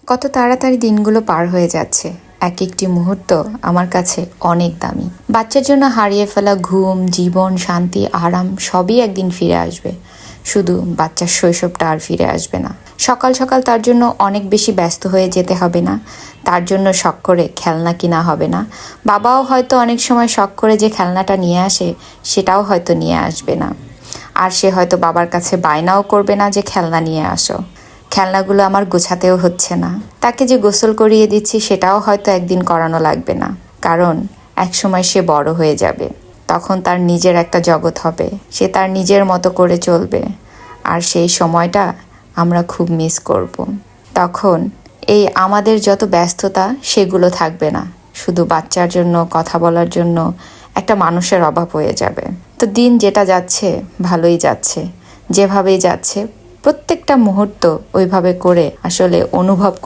কত তাড়াতাড়ি দিনগুলো পার হয়ে যাচ্ছে। এক একটি মুহূর্ত আমার কাছে অনেক দামি। বাচ্চার জন্য হারিয়ে ফেলা ঘুম, জীবন, শান্তি, আরাম সবই একদিন ফিরে আসবে। শুধু বাচ্চার শৈশবটা আর ফিরে আসবে না। সকাল সকাল তার জন্য অনেক বেশি ব্যস্ত হয়ে যেতে হবে না। তার জন্য শখ করে খেলনা কিনা হবে না। বাবাও হয়তো অনেক সময় শখ করে যে খেলনাটা নিয়ে আসে সেটাও হয়তো নিয়ে আসবে না। আর সে হয়তো বাবার কাছে বায়নাও করবে না যে খেলনা নিয়ে আসো। খেলনাগুলো আমার গোছাতেও হচ্ছে না। তাকে যে গোসল করিয়ে দিচ্ছি সেটাও হয়তো একদিন করানো লাগবে না। কারণ একসময় সে বড় হয়ে যাবে। তখন তার নিজের একটা জগৎ হবে। সে তার নিজের মতো করে চলবে। আর সেই সময়টা আমরা খুব মিস করব। তখন এই আমাদের যত ব্যস্ততা সেগুলো থাকবে না। শুধু বাচ্চার জন্য কথা বলার জন্য একটা মানুষের অভাব হয়ে যাবে। তো দিন যেটা যাচ্ছে ভালোই যাচ্ছে। যেভাবেই যাচ্ছে প্রত্যেকটা মুহূর্ত ওইভাবে করে আসলে অনুভব করে